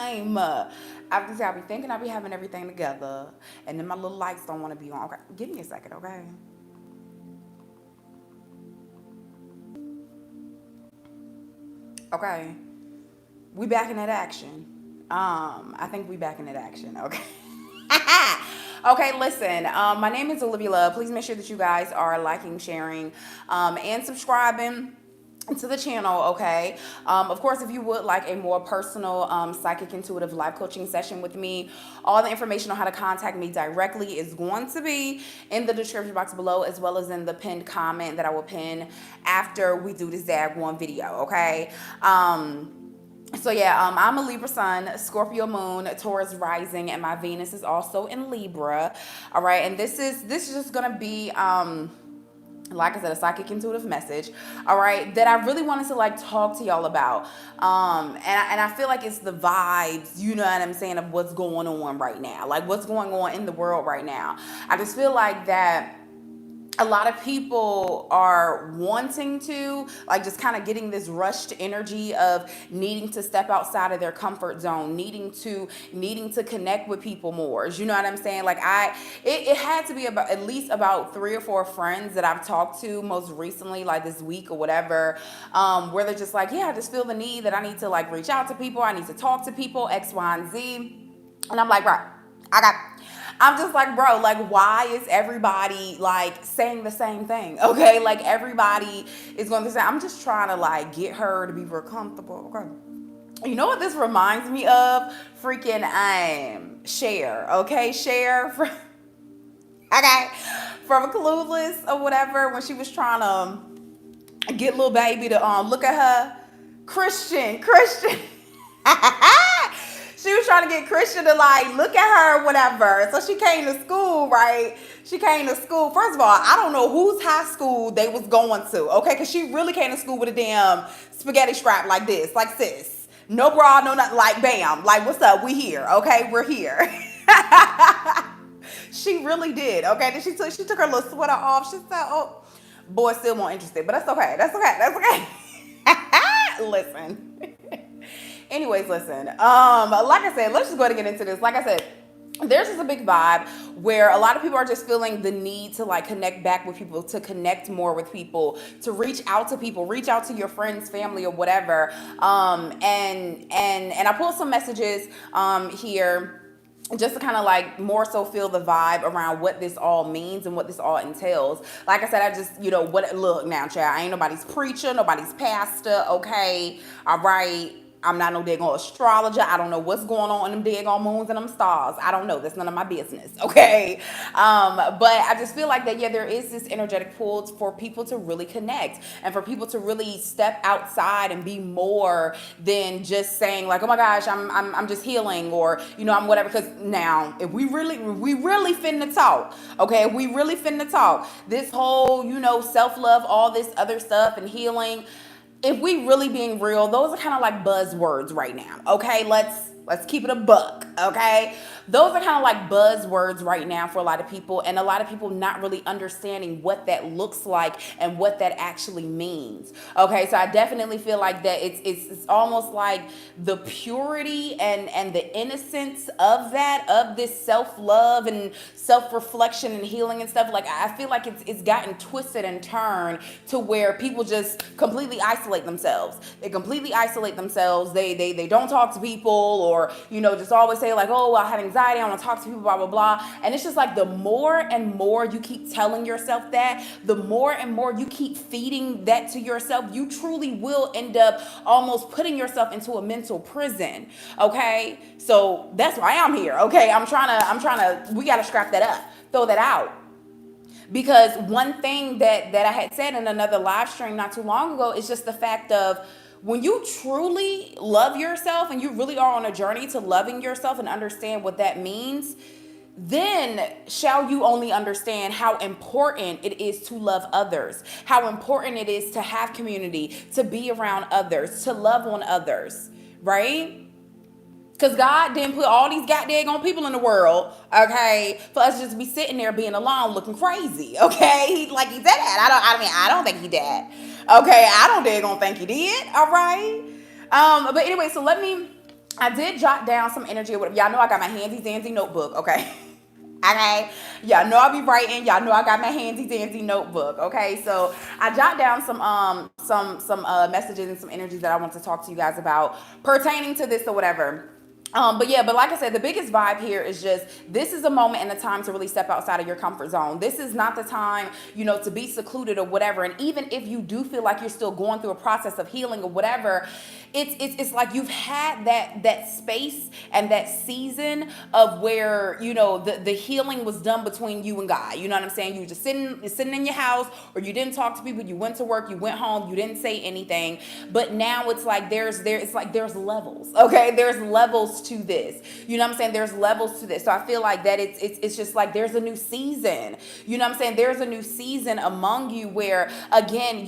time. I'll be thinking I'll be having everything together, and then my little lights don't want to be on. Okay, give me a second, okay? Okay, we back in that action. I think we back in that action. Okay. Okay, listen. My name is Olivia Love. Please make sure that you guys are liking, sharing, and subscribing to the channel. Okay. Of course, if you would like a more personal psychic intuitive life coaching session with me, all the information on how to contact me directly is going to be in the description box below, as well as in the pinned comment that I will pin after we do this one video. Okay. So yeah, I'm a Libra sun, Scorpio moon, Taurus rising, and my Venus is also in Libra. All right, and this is just gonna be like I said, a psychic intuitive message, all right, that I really wanted to like talk to y'all about. And I feel like it's the vibes, you know what I'm saying, of what's going on right now, like what's going on in the world right now. I just feel like that a lot of people are wanting to like just kind of getting this rushed energy of needing to step outside of their comfort zone, needing to connect with people more. You know what I'm saying? Like it had to be about at least about 3 or 4 friends that I've talked to most recently, like this week or whatever, where they're just like, yeah, I just feel the need that I need to like reach out to people, I need to talk to people, X, Y, and Z. And I'm like, right, I'm just like, bro, like, why is everybody like saying the same thing? Okay, like everybody is going to say, I'm just trying to like get her to be real comfortable. Okay, you know what this reminds me of? Freaking Cher. Okay, Cher from okay from Clueless or whatever, when she was trying to get little baby to look at her. Christian. She was trying to get Christian to like look at her or whatever. So she came to school, right? She came to school. First of all, I don't know whose high school they was going to, okay? Because she really came to school with a damn spaghetti strap like this, like sis. No bra, no nothing, like bam. Like, what's up? We here, okay? We're here. She really did, okay? Then she took her little sweater off. She said, oh, boy, still more interested. But that's okay. That's okay. Listen. Anyways, listen. Like I said, let's just go ahead and get into this. Like I said, there's just a big vibe where a lot of people are just feeling the need to like connect back with people, to connect more with people, to reach out to people, reach out to your friends, family, or whatever. And I pulled some messages here just to kind of like more so feel the vibe around what this all means and what this all entails. Like I said, I just, look now, child, I ain't nobody's preacher, nobody's pastor, okay? All right. I'm not no daggone astrologer. I don't know what's going on in them daggone moons and them stars. I don't know. That's none of my business, okay? But I just feel like that, yeah, there is this energetic pull for people to really connect and for people to really step outside and be more than just saying like, oh my gosh, I'm just healing, or, I'm whatever. Because now, if we really finna talk, okay? If we really finna talk, this whole, self-love, all this other stuff and healing, if we really being real, those are kind of like buzzwords right now. Okay, let's keep it a buck. Okay, those are kind of like buzzwords right now for a lot of people, and a lot of people not really understanding what that looks like and what that actually means. Okay, so I definitely feel like that it's almost like the purity and the innocence of this self-love and self-reflection and healing and stuff. Like I feel like it's gotten twisted and turned to where people just completely isolate themselves. They completely isolate themselves. They don't talk to people, or just always say like, oh, I have anxiety, I want to talk to people, blah blah blah. And it's just like the more and more you keep telling yourself that, the more and more you keep feeding that to yourself, you truly will end up almost putting yourself into a mental prison. Okay, so that's why I'm here. Okay, I'm trying to we got to scrap that up, throw that out. Because one thing that I had said in another live stream not too long ago is just the fact of, when you truly love yourself and you really are on a journey to loving yourself and understand what that means, then shall you only understand how important it is to love others, how important it is to have community, to be around others, to love on others, right? Because God didn't put all these goddamn people in the world, okay, for us just to be sitting there being alone looking crazy, okay? He did that. I don't think he did. Okay, I don't daggone think he did, all right? But anyway, so let me I did jot down some energy or whatever. Y'all know I got my handy dandy notebook, okay? Okay, y'all know I be writing. Y'all know I got my handy dandy notebook. Okay, so I jot down some messages and some energies that I want to talk to you guys about pertaining to this or whatever. But yeah, but like I said, the biggest vibe here is just this is a moment and a time to really step outside of your comfort zone. This is not the time, to be secluded or whatever. And even if you do feel like you're still going through a process of healing or whatever, it's like you've had that space and that season of where the healing was done between you and God. You know what I'm saying? You were just sitting in your house, or you didn't talk to people. You went to work. You went home. You didn't say anything. But now it's like there's levels. Okay, there's levels to this. You know what I'm saying? There's levels to this. So I feel like that it's just like there's a new season. You know what I'm saying? There's a new season among you where again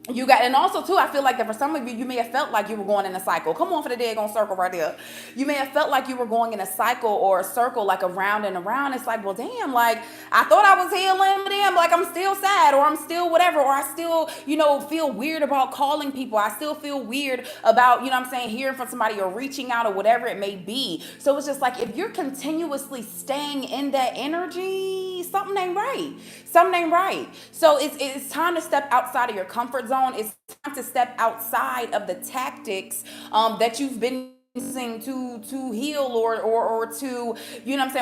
and also too, I feel like that for some of you, you may have felt like you were going in a cycle. Come on for the daggone circle right there. You may have felt like you were going in a cycle or a circle, like around and around. It's like, well, damn, like I thought I was healing, but damn, like I'm still sad, or I'm still whatever, or I still, feel weird about calling people. I still feel weird about, hearing from somebody or reaching out or whatever it may be. So it's just like, if you're continuously staying in that energy, something ain't right. Something ain't right. So it's time to step outside of your comfort zone. It's time to step outside of the tactics that you've been using to heal or to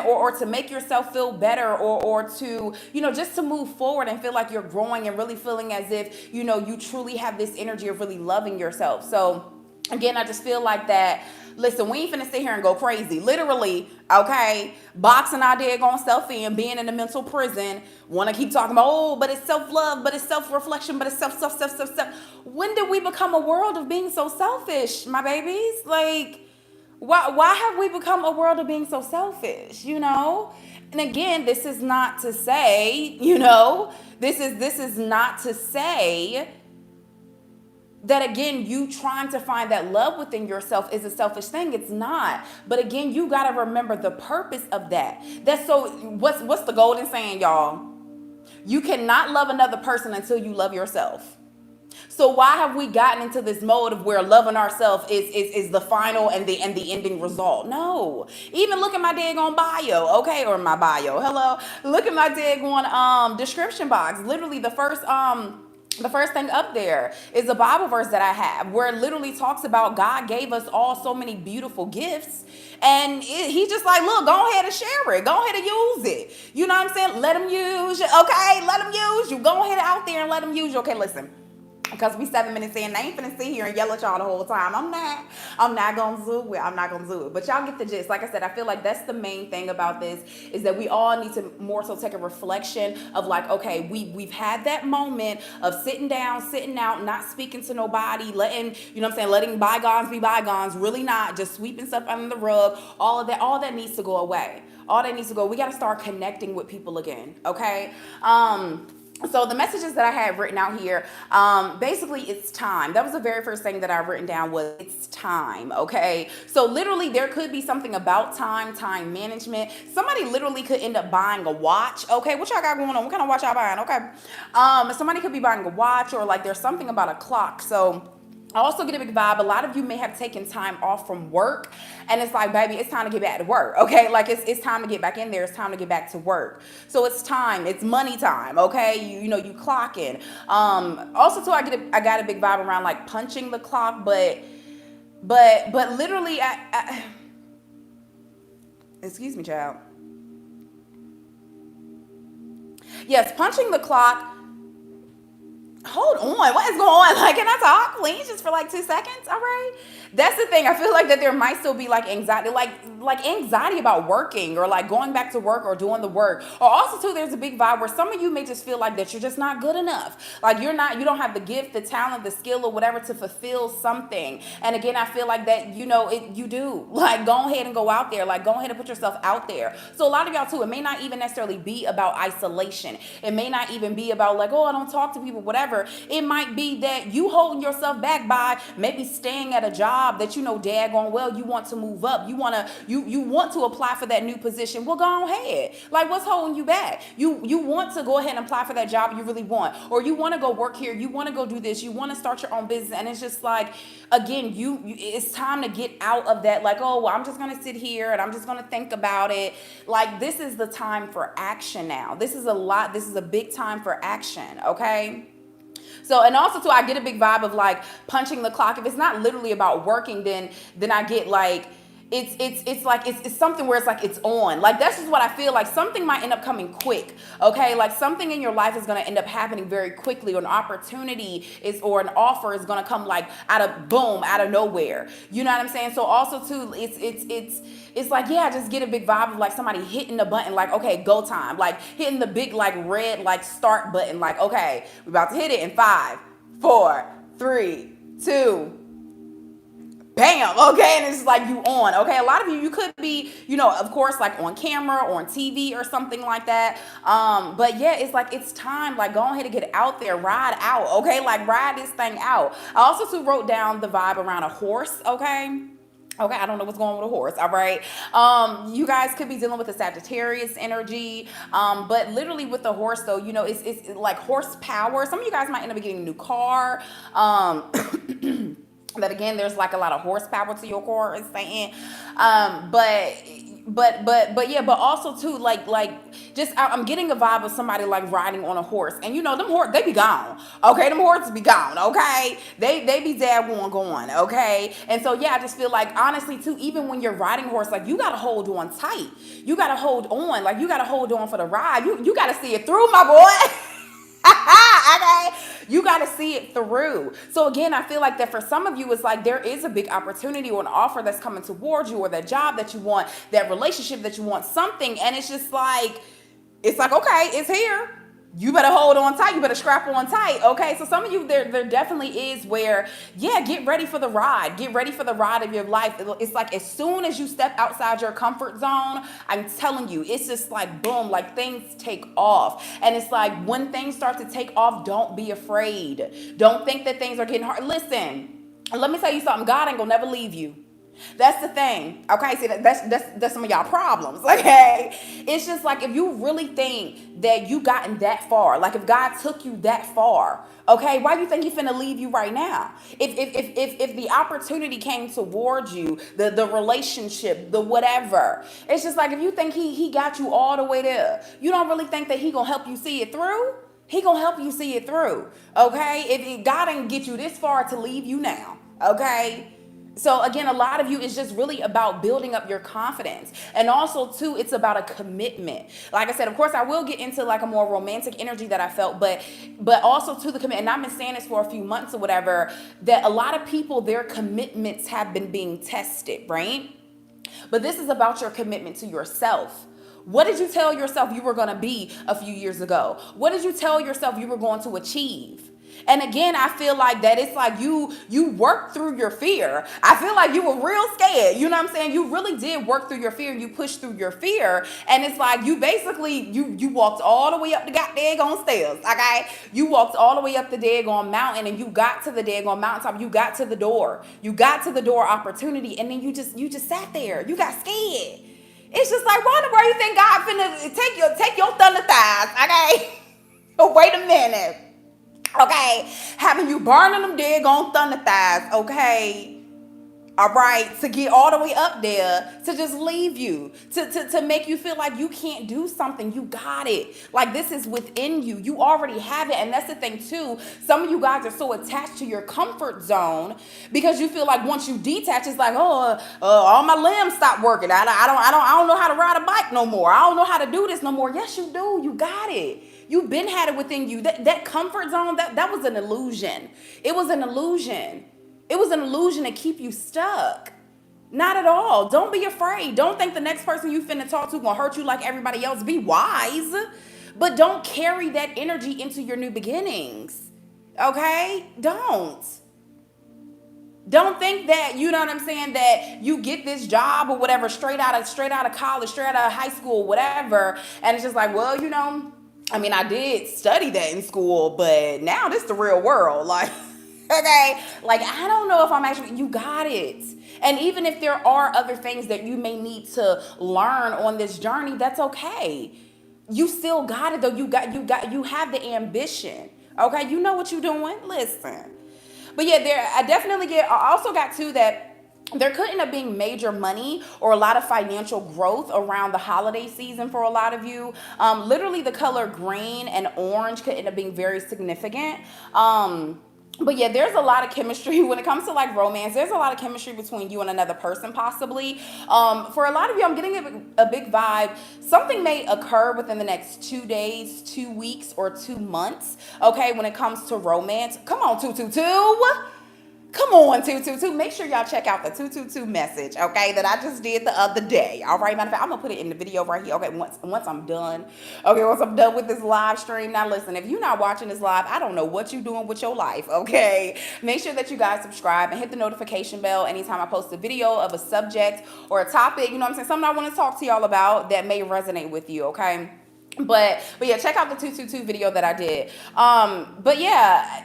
or to make yourself feel better or to just to move forward and feel like you're growing and really feeling as if you truly have this energy of really loving yourself. So again, I just feel like that. Listen, we ain't finna sit here and go crazy. Literally, okay, boxing our daggone self in, being in a mental prison, want to keep talking about, oh, but it's self-love, but it's self-reflection, but it's self. When did we become a world of being so selfish, my babies? Like, why have we become a world of being so selfish, And again, this is not to say, this is not to say that again, you trying to find that love within yourself is a selfish thing. It's not. But again, you got to remember the purpose of that. That's so, what's the golden saying, y'all? You cannot love another person until you love yourself. So why have we gotten into this mode of where loving ourselves is the final and the ending result? No. Even look at my daggone bio, okay? Or my bio. Hello. Look at my daggone description box. Literally the first thing up there is a Bible verse that I have where it literally talks about God gave us all so many beautiful gifts. And he just like, look, go ahead and share it. Go ahead and use it. You know what I'm saying? Let them use you. Okay, let them use you. Go ahead out there and let them use you. Okay, listen. Because we 7 minutes in, I ain't finna sit here and yell at y'all the whole time. I'm not gonna do it. I'm not gonna do it. But y'all get the gist. Like I said, I feel like that's the main thing about this is that we all need to more so take a reflection of like, okay, we've had that moment of sitting down, sitting out, not speaking to nobody, letting letting bygones be bygones, really not just sweeping stuff under the rug. All that needs to go away. All that needs to go. We got to start connecting with people again. Okay. So the messages that I have written out here, basically it's time. That was the very first thing that I've written down was it's time, okay? So literally there could be something about time management. Somebody literally could end up buying a watch, okay? What y'all got going on? What kind of watch y'all buying, okay? Somebody could be buying a watch or like there's something about a clock. So I also get a big vibe. A lot of you may have taken time off from work and it's like, baby, it's time to get back to work. Okay. Like it's time to get back in there. It's time to get back to work. So it's time. It's money time. Okay. You clocking. Also too, I got a big vibe around like punching the clock, but literally, excuse me, child. Yes. Punching the clock. Hold on, what is going on? Like, can I talk, please, just for like 2 seconds? All right. That's the thing. I feel like that there might still be like anxiety, like anxiety about working or like going back to work or doing the work. Or also too, there's a big vibe where some of you may just feel like that you're just not good enough. Like you don't have the gift, the talent, the skill or whatever to fulfill something. And again, I feel like that, you do. Like go ahead and go out there. Like go ahead and put yourself out there. So a lot of y'all too, it may not even necessarily be about isolation. It may not even be about like, oh, I don't talk to people, whatever. whatever. It might be that you holding yourself back by maybe staying at a job that you know daggone well you want to move up. You want to apply for that new position. Well, go ahead. Like, what's holding you back? You want to go ahead and apply for that job you really want, or you want to go work here, you want to go do this, you want to start your own business, and it's just like, again, it's time to get out of that, like, oh, well, I'm just gonna sit here and I'm just gonna think about it. Like, this is the time for action now. This is a big time for action, okay? So, and also too, I get a big vibe of like punching the clock. If it's not literally about working, then I get like, it's like it's something where it's like it's on. Like, that's just what I feel like. Something might end up coming quick, okay? Like, something in your life is going to end up happening very quickly, or an opportunity or an offer is going to come like out of nowhere. You know what I'm saying? So also too, it's like, yeah, I just get a big vibe of like somebody hitting the button, like, okay, go time, like hitting the big like red like start button, like, okay, we're about to hit it in 5, 4, 3, 2. Bam, okay, and it's like you on, okay? A lot of you could be, you know, of course, like on camera or on TV or something like that. But yeah, it's like, it's time, like, go ahead and get out there, ride out, okay? Like, ride this thing out. I also too wrote down the vibe around a horse, okay? Okay, I don't know what's going on with a horse, all right? You guys could be dealing with a Sagittarius energy, but literally with the horse, though, you know, it's like horsepower. Some of you guys might end up getting a new car. But again, there's like a lot of horsepower to your car, is saying. But yeah, but also too, like just I'm getting a vibe of somebody like riding on a horse, and you know them horses, they be gone. Okay, them horses be gone. Okay, they be daggone going. Okay, and so yeah, I just feel like honestly too, even when you're riding a horse, like you gotta hold on tight. You gotta hold on, like you gotta hold on for the ride. You gotta see it through, my boy. Okay, you got to see it through. So again, I feel like that for some of you, it's like there is a big opportunity or an offer that's coming towards you, or that job that you want, that relationship that you want, something, and it's just like, okay, it's here. You better hold on tight. You better strap on tight. Okay. So some of you, there definitely is where, yeah, get ready for the ride. Get ready for the ride of your life. It's like as soon as you step outside your comfort zone, I'm telling you, it's just like boom, like things take off. And it's like when things start to take off, don't be afraid. Don't think that things are getting hard. Listen, let me tell you something. God ain't gonna never leave you. That's the thing. Okay, see, that's some of y'all problems. Okay, it's just like if you really think that you gotten that far, like if God took you that far, okay, why do you think He finna leave you right now? If the opportunity came towards you, the relationship, the whatever, it's just like if you think He got you all the way there, you don't really think that He gonna help you see it through. He gonna help you see it through. Okay, if God didn't get you this far to leave you now. Okay. So again, a lot of you is just really about building up your confidence. And also too, it's about a commitment. Like I said, of course, I will get into like a more romantic energy that I felt, but also to the commitment. And I've been saying this for a few months or whatever, that a lot of people, their commitments have been being tested, right? But this is about your commitment to yourself. What did you tell yourself you were going to be a few years ago? What did you tell yourself you were going to achieve? And again, I feel like that it's like you worked through your fear. I feel like you were real scared. You know what I'm saying? You really did work through your fear, and you pushed through your fear. And it's like you basically, you walked all the way up the daggone stairs, okay? You walked all the way up the daggone mountain, and you got to the daggone mountaintop. You got to the door. You got to the door opportunity, and then you just sat there. You got scared. It's just like, why in the world you think God finna take your thunder thighs, okay? Wait a minute. Okay, having you burning them daggone thunder thighs, okay? All right, to get all the way up there, to just leave you, to make you feel like you can't do something. You got it. Like this is within you. You already have it. And that's the thing too. Some of you guys are so attached to your comfort zone because you feel like once you detach, it's like, all my limbs stop working. I don't know how to ride a bike no more. I don't know how to do this no more. Yes, you do. You got it. You've been had it within you. That comfort zone, that was an illusion. It was an illusion. It was an illusion to keep you stuck. Not at all. Don't be afraid. Don't think the next person you finna talk to gonna hurt you like everybody else. Be wise. But don't carry that energy into your new beginnings. Okay? Don't think that, you know what I'm saying, that you get this job or whatever straight out of college, straight out of high school, whatever, and it's just like, well, you know, I mean, I did study that in school, but now this the real world. Like, okay, like I don't know if I'm actually. You got it. And even if there are other things that you may need to learn on this journey, that's okay. You still got it though. You have the ambition. Okay, you know what you're doing. Listen. But yeah, there I definitely get. I also got to that there could end up being major money or a lot of financial growth around the holiday season for a lot of you. Literally, the color green and orange could end up being very significant. But yeah, there's a lot of chemistry when it comes to like romance. There's a lot of chemistry between you and another person, possibly. For a lot of you, I'm getting a big vibe. Something may occur within the next 2 days, 2 weeks, or 2 months. Okay, when it comes to romance, come on, 222. Come on, 222. Make sure y'all check out the 222 message, okay, that I just did the other day. All right, matter of fact, I'm gonna put it in the video right here. Okay, once I'm done. Okay, once I'm done with this live stream. Now listen, if you're not watching this live, I don't know what you're doing with your life, okay? Make sure that you guys subscribe and hit the notification bell anytime I post a video of a subject or a topic, you know what I'm saying? Something I want to talk to y'all about that may resonate with you, okay? But yeah, check out the 222 video that I did. But yeah,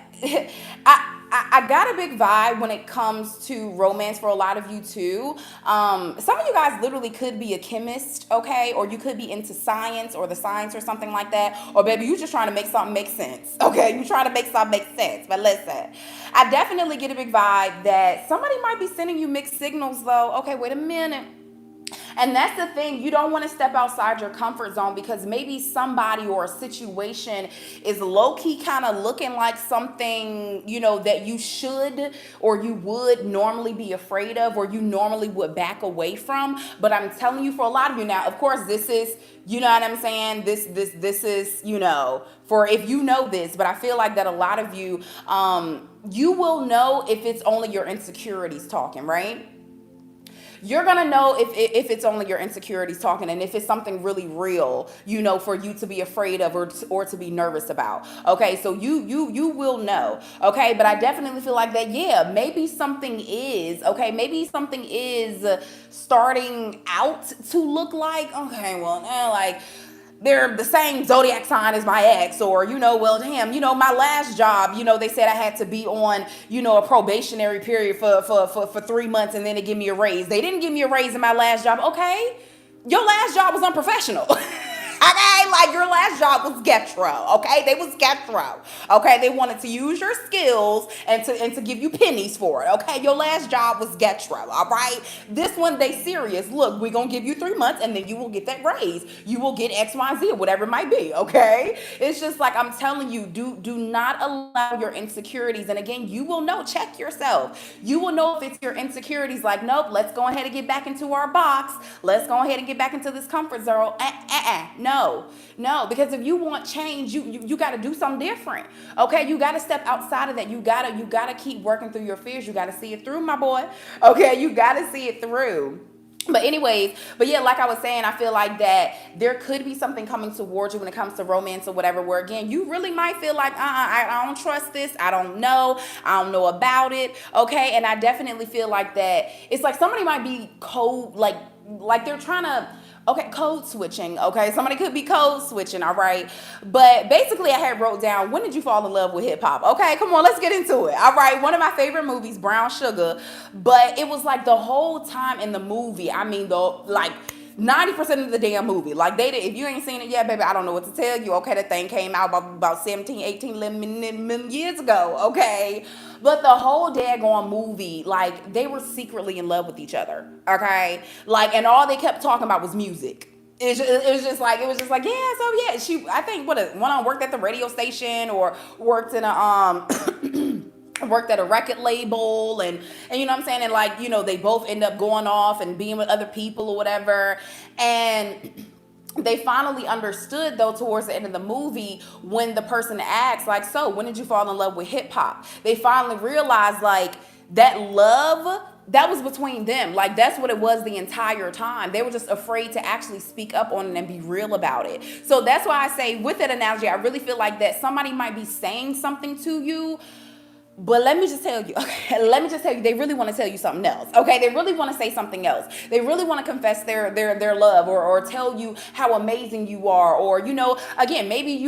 I got a big vibe when it comes to romance for a lot of you too. Some of you guys literally could be a chemist, okay? Or you could be into science or the science or something like that. Or baby, you just trying to make something make sense, okay? You trying to make something make sense. But listen, I definitely get a big vibe that somebody might be sending you mixed signals though. Okay, wait a minute. And that's the thing. You don't want to step outside your comfort zone because maybe somebody or a situation is low-key kind of looking like something, you know, that you should or you would normally be afraid of or you normally would back away from. But I'm telling you, for a lot of you now, of course, this is, you know what I'm saying? This is, you know, for if you know this, but I feel like that a lot of you, you will know if it's only your insecurities talking, right? You're gonna know if it's only your insecurities talking and if it's something really real, you know, for you to be afraid of or to be nervous about. Okay, so you will know. Okay, but I definitely feel like that. Yeah, maybe something is okay. Maybe something is starting out to look like okay. Well, like they're the same zodiac sign as my ex, or, you know, well, damn, you know, my last job, you know, they said I had to be on, you know, a probationary period for 3 months and then they give me a raise. They didn't give me a raise in my last job. Okay. Your last job was unprofessional. Okay, like your last job was Getro. Okay, they was Getro. Okay, they wanted to use your skills and to give you pennies for it. Okay, your last job was Getro. All right, this one they serious. Look, we're gonna give you 3 months and then you will get that raise. You will get X, Y, Z or whatever it might be. Okay, it's just like I'm telling you, do not allow your insecurities. And again, you will know. Check yourself. You will know if it's your insecurities. Like, nope, let's go ahead and get back into our box. Let's go ahead and get back into this comfort zone. No, because if you want change, you got to do something different. Okay, you got to step outside of that. You gotta keep working through your fears. You got to see it through, my boy. Okay, you got to see it through. But anyways, but yeah, like I was saying, I feel like that there could be something coming towards you when it comes to romance or whatever, where again, you really might feel like, I don't trust this. I don't know about it. Okay. And I definitely feel like that it's like somebody might be cold, like they're trying to, okay, code switching. Okay, somebody could be code switching. All right, but basically, I had wrote down, when did you fall in love with hip hop? Okay, come on, let's get into it. All right, one of my favorite movies, Brown Sugar, but it was like the whole time in the movie. I mean, like 90% of the damn movie. Like if you ain't seen it yet, baby, I don't know what to tell you. Okay, that thing came out about 17, 18, 11 years ago. Okay. But the whole daggone movie, like they were secretly in love with each other. Okay. Like, and all they kept talking about was music. It was just like, yeah, so yeah, I think one of them worked at the radio station or worked in worked at a record label and you know what I'm saying, and like, you know, they both end up going off and being with other people or whatever, and they finally understood though towards the end of the movie when the person asked like, so when did you fall in love with hip hop? They finally realized like that love that was between them. Like that's what it was the entire time. They were just afraid to actually speak up on it and be real about it. So that's why I say with that analogy, I really feel like that somebody might be saying something to you, But let me just tell you, okay, let me just tell you, they really want to tell you something else. Okay, they really want to say something else. They really want to confess their love, or tell you how amazing you are, or again, maybe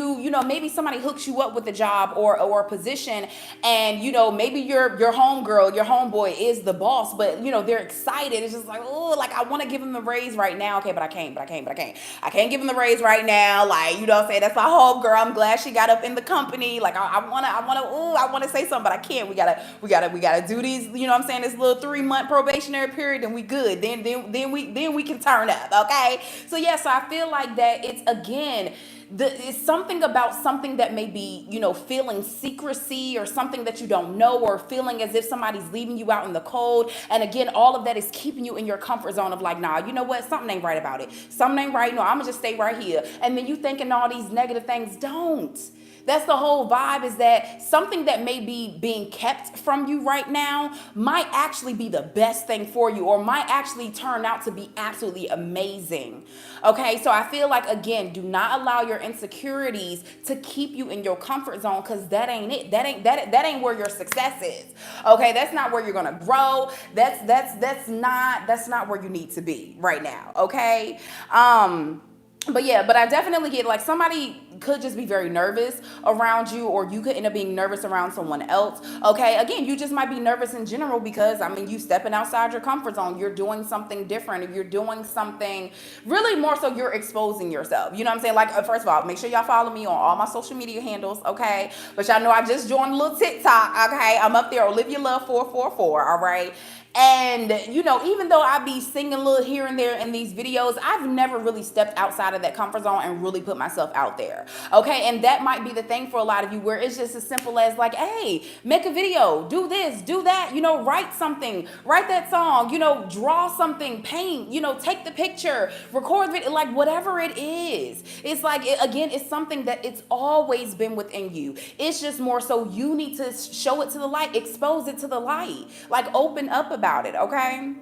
maybe somebody hooks you up with a job or a position, and maybe your homegirl, your homeboy is the boss, but they're excited. It's just like, oh, like I want to give him the raise right now, okay, but I can't, I can't give him the raise right now, like what I'm saying, that's my homegirl. I'm glad she got up in the company. Like I wanna say something, but I can't. We gotta do these. What I'm saying, this little 3-month probationary period, and we good. Then we can turn up. Okay. So yeah. So I feel like that it's again. It's something about something that may be, feeling secrecy, or something that you don't know, or feeling as if somebody's leaving you out in the cold. And again, all of that is keeping you in your comfort zone of like, nah, you know what? Something ain't right about it. Something ain't right. No, I'm gonna just stay right here. And then you thinking all these negative things. Don't. That's the whole vibe, is that something that may be being kept from you right now might actually be the best thing for you, or might actually turn out to be absolutely amazing. Okay, so I feel like, again, do not allow your insecurities to keep you in your comfort zone, because that ain't it. That ain't where your success is. Okay, that's not where you're gonna grow. That's not where you need to be right now. Okay. But yeah, but I definitely get, like, somebody could just be very nervous around you, or you could end up being nervous around someone else. Okay, again, you just might be nervous in general because, I mean, you stepping outside your comfort zone. You're doing something different, or you're doing something really more so you're exposing yourself. You know what I'm saying? Like, first of all, make sure y'all follow me on all my social media handles, okay? But y'all know I just joined a little TikTok, okay? I'm up there, Olivia Love 444, all right? And, even though I be singing a little here and there in these videos, I've never really stepped outside of that comfort zone and really put myself out there. Okay. And that might be the thing for a lot of you, where it's just as simple as like, hey, make a video, do this, do that, write something, write that song, draw something, paint, take the picture, record video, like whatever it is. It's like, again, it's something that it's always been within you. It's just more so you need to show it to the light, expose it to the light, like open up about it, okay?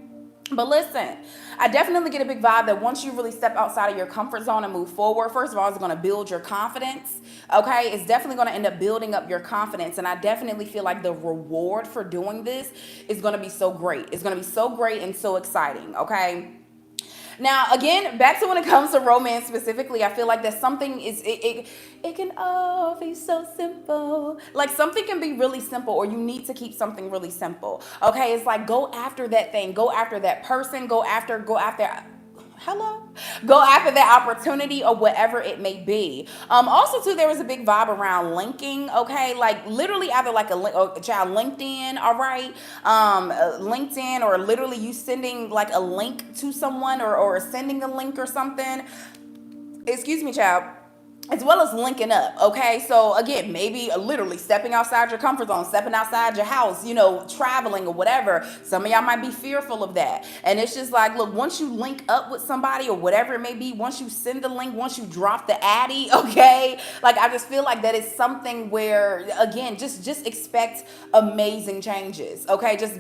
But listen, I definitely get a big vibe that once you really step outside of your comfort zone and move forward, first of all, it's going to build your confidence, okay? It's definitely going to end up building up your confidence, and I definitely feel like the reward for doing this is going to be so great. It's going to be so great and so exciting, okay? Now, again, back to when it comes to romance specifically, I feel like that something is, it can all be so simple. Like, something can be really simple, or you need to keep something really simple. Okay, it's like, go after that thing, go after that person, go after, hello, go after that opportunity, or whatever it may be. Also too, there was a big vibe around linking, okay? Like literally either like a child LinkedIn, all right? LinkedIn, or literally you sending like a link to someone, or sending a link or something. Excuse me, child. As well as linking up, okay? So again, maybe literally stepping outside your comfort zone, stepping outside your house, traveling or whatever. Some of y'all might be fearful of that. And it's just like, look, once you link up with somebody or whatever it may be, once you send the link, once you drop the addy, okay? Like, I just feel like that is something where, again, just expect amazing changes, okay? Just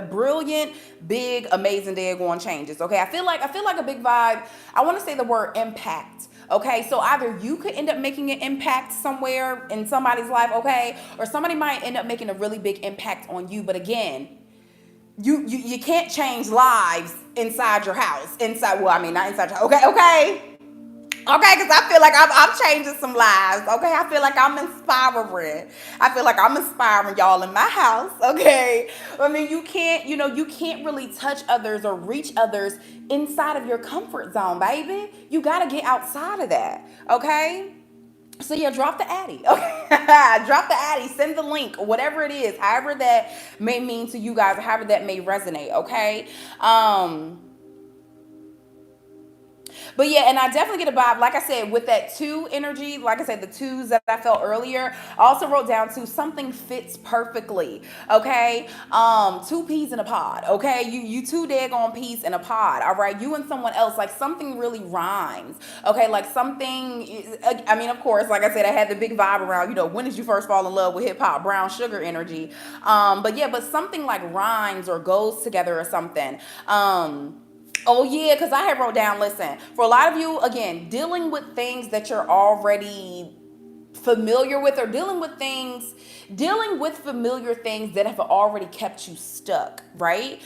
brilliant, big, amazing daggone changes, okay? I feel like a big vibe. I want to say the word impact. Okay, so either you could end up making an impact somewhere in somebody's life, okay, or somebody might end up making a really big impact on you. But again, you can't change lives inside your house. Not inside your house. Okay, because I feel like I'm changing some lives. Okay, I feel like I'm inspiring. I feel like I'm inspiring y'all in my house. Okay, I mean, you can't really touch others or reach others inside of your comfort zone, baby. You gotta get outside of that. Okay. So yeah, drop the addy. Okay, drop the addy. Send the link, whatever it is, however that may mean to you guys, however that may resonate. Okay. But yeah, and I definitely get a vibe, like I said, with that 2 energy, like I said, the 2s that I felt earlier, I also wrote down to something fits perfectly, okay? 2 peas in a pod, okay? You 2 daggone peas in a pod, all right? You and someone else, like something really rhymes, okay? Like something, I mean, of course, like I said, I had the big vibe around, when did you first fall in love with hip hop, brown sugar energy? But something like rhymes or goes together or something. Oh yeah, because I had wrote down, listen, for a lot of you, again, dealing with things that you're already familiar with, or dealing with familiar things that have already kept you stuck, right?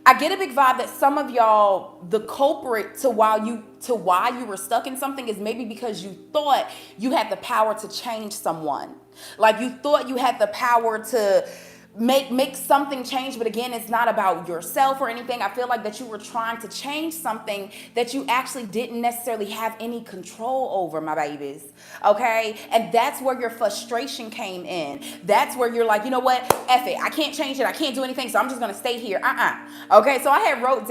I get a big vibe that some of y'all, the culprit to why you were stuck in something is maybe because you thought you had the power to change someone. Like you thought you had the power to make something change, but again, it's not about yourself or anything. I feel like that you were trying to change something that you actually didn't necessarily have any control over, my babies. Okay? And that's where your frustration came in. That's where you're like, you know what? F it. I can't change it. I can't do anything, so I'm just gonna stay here. Okay, so I wrote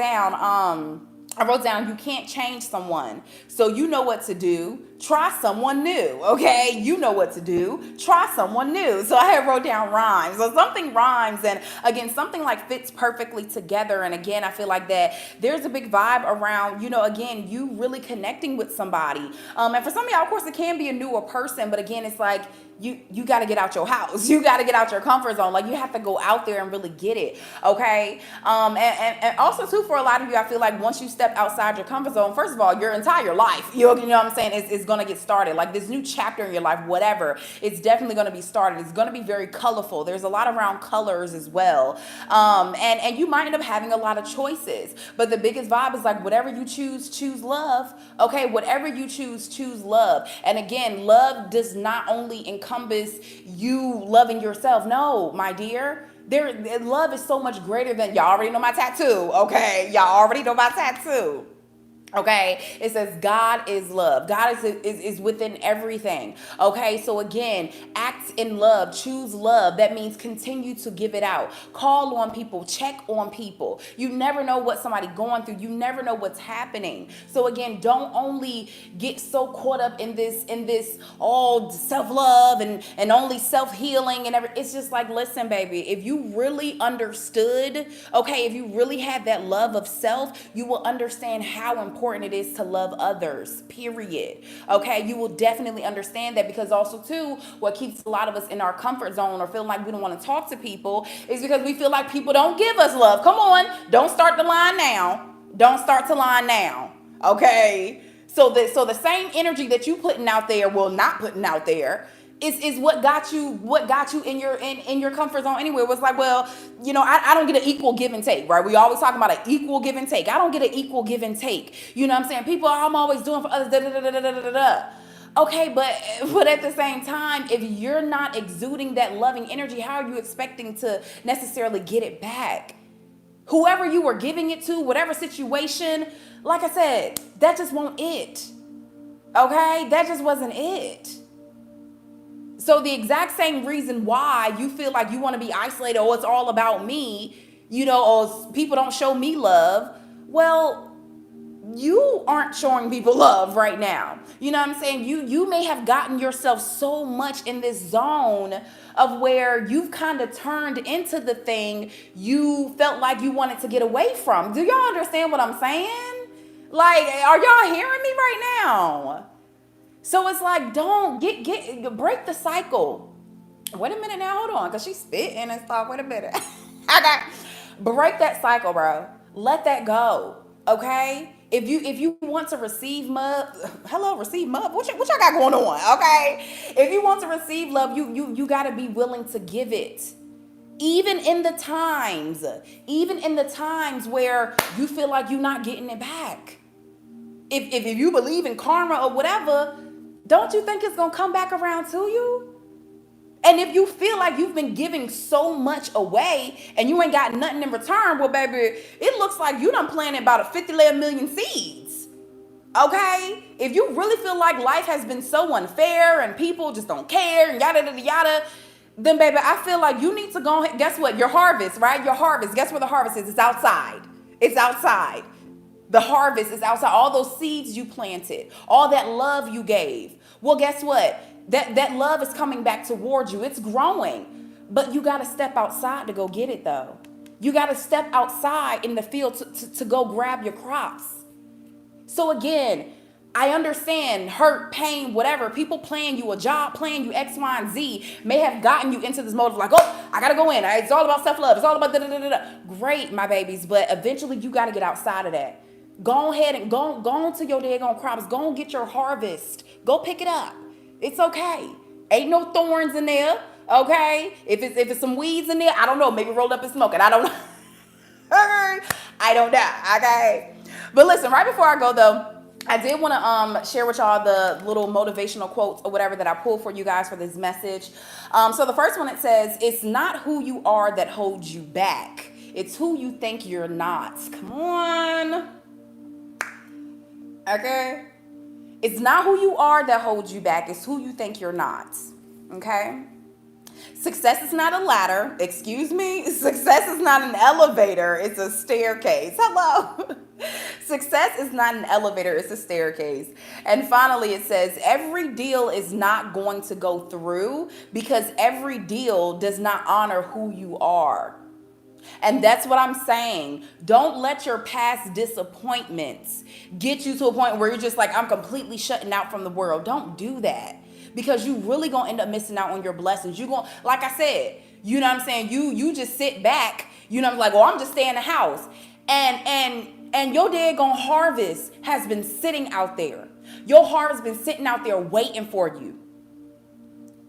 down, you can't change someone. So you know what to do. Try someone new, okay? You know what to do. Try someone new. So I wrote down rhymes. So something rhymes, and again, something like fits perfectly together. And again, I feel like that there's a big vibe around, again, you really connecting with somebody. And for some of y'all, of course, it can be a newer person, but again, it's like, you got to get out your house. You got to get out your comfort zone. Like you have to go out there and really get it. Okay. And also too, for a lot of you, I feel like once you step outside your comfort zone, first of all, your entire life, you know what I'm saying, is going to get started. Like this new chapter in your life, whatever, it's definitely going to be started. It's going to be very colorful. There's a lot around colors as well. And you might end up having a lot of choices, but the biggest vibe is like, whatever you choose love. Okay. Whatever you choose love. And again, love does not only encompass you loving yourself. No, my dear. Love is so much greater than, y'all already know my tattoo. Okay. Y'all already know my tattoo. Okay, it says God is love. God is within everything. Okay, so again, act in love, choose love. That means continue to give it out. Call on people, check on people. You never know what somebody's going through. You never know what's happening. So again, don't only get so caught up in this all self-love and only self-healing and everything. It's just like, listen, baby, if you really understood, okay, if you really had that love of self, you will understand how important it is to love others, period. Okay, you will definitely understand that, because also too, what keeps a lot of us in our comfort zone or feeling like we don't want to talk to people is because we feel like people don't give us love. Come on, don't start the line now. Don't start the line now. Okay, so the same energy that you putting out there, well, not putting out there, is what got you in your comfort zone anyway. It was like, well, I don't get an equal give and take, right? We always talking about an equal give and take. I don't get an equal give and take. You know what I'm saying? People, I'm always doing for others, Okay, but at the same time, if you're not exuding that loving energy, how are you expecting to necessarily get it back? Whoever you were giving it to, whatever situation, like I said, that just wasn't it. Okay, that just wasn't it. So the exact same reason why you feel like you want to be isolated, or it's all about me, or people don't show me love. Well, you aren't showing people love right now. You know what I'm saying? You may have gotten yourself so much in this zone of where you've kind of turned into the thing you felt like you wanted to get away from. Do y'all understand what I'm saying? Like, are y'all hearing me right now? So it's like, don't break the cycle. Wait a minute now, hold on, because she's spitting and stuff. Wait a minute. Okay. Break that cycle, bro. Let that go. Okay? If you want to receive love, receive love. What y'all got going on? Okay? If you want to receive love, you gotta be willing to give it. Even in the times where you feel like you're not getting it back. If you believe in karma or whatever, don't you think it's going to come back around to you? And if you feel like you've been giving so much away and you ain't got nothing in return, well, baby, it looks like you done planted about 50 million seeds. Okay? If you really feel like life has been so unfair and people just don't care and yada, yada, yada, then, baby, I feel like you need to go ahead. Guess what? Your harvest, right? Your harvest. Guess where the harvest is? It's outside. It's outside. The harvest is outside. All those seeds you planted, all that love you gave. Well, guess what? That love is coming back towards you. It's growing. But you got to step outside to go get it, though. You got to step outside in the field to go grab your crops. So again, I understand hurt, pain, whatever. People playing you a job, playing you X, Y, and Z may have gotten you into this mode of like, oh, I got to go in. It's all about self-love. It's all about da-da-da-da-da. Great, my babies. But eventually you got to get outside of that. Go ahead and go on to your daggone crops. Go and get your harvest. Go pick it up. It's okay. Ain't no thorns in there. Okay? If it's some weeds in there, I don't know. Maybe rolled up and smoking. I don't know. I don't know. Okay? But listen, right before I go though, I did want to share with y'all the little motivational quotes or whatever that I pulled for you guys for this message. So the first one, it says, "It's not who you are that holds you back. It's who you think you're not." Come on. Okay? It's not who you are that holds you back. It's who you think you're not. Okay? Success is not a ladder. Excuse me. Success is not an elevator. It's a staircase. Hello. Success is not an elevator. It's a staircase. And finally, it says, every deal is not going to go through because every deal does not honor who you are. And that's what I'm saying. Don't let your past disappointments get you to a point where you're just like, I'm completely shutting out from the world. Don't do that. Because you really gonna end up missing out on your blessings. You gonna, like I said, you know what I'm saying? You just sit back, you know, like, well, I'm just staying in the house. And your daggone harvest has been sitting out there. Your harvest been sitting out there waiting for you.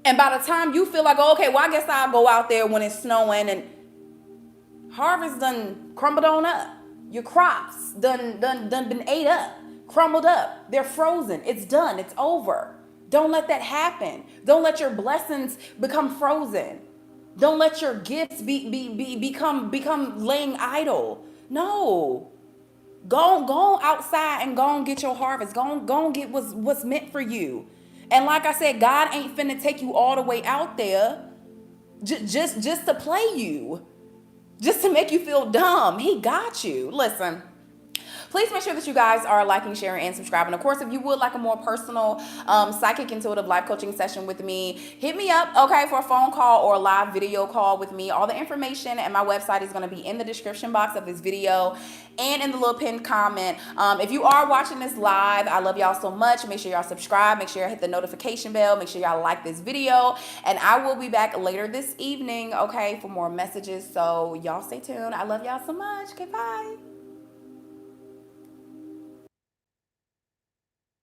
And by the time you feel like, oh, okay, well, I guess I'll go out there when it's snowing, and harvest done crumbled on up. Your crops done been ate up, crumbled up. They're frozen. It's done. It's over. Don't let that happen. Don't let your blessings become frozen. Don't let your gifts become laying idle. No. Go outside and go and get your harvest. Go and get what's meant for you. And like I said, God ain't finna take you all the way out there just to play you. Just to make you feel dumb. He got you. Listen. Please make sure that you guys are liking, sharing, and subscribing. Of course, if you would like a more personal, psychic, intuitive life coaching session with me, hit me up, okay, for a phone call or a live video call with me. All the information and my website is going to be in the description box of this video and in the little pinned comment. If you are watching this live, I love y'all so much. Make sure y'all subscribe. Make sure y'all hit the notification bell. Make sure y'all like this video. And I will be back later this evening, okay, for more messages. So y'all stay tuned. I love y'all so much. Okay, bye.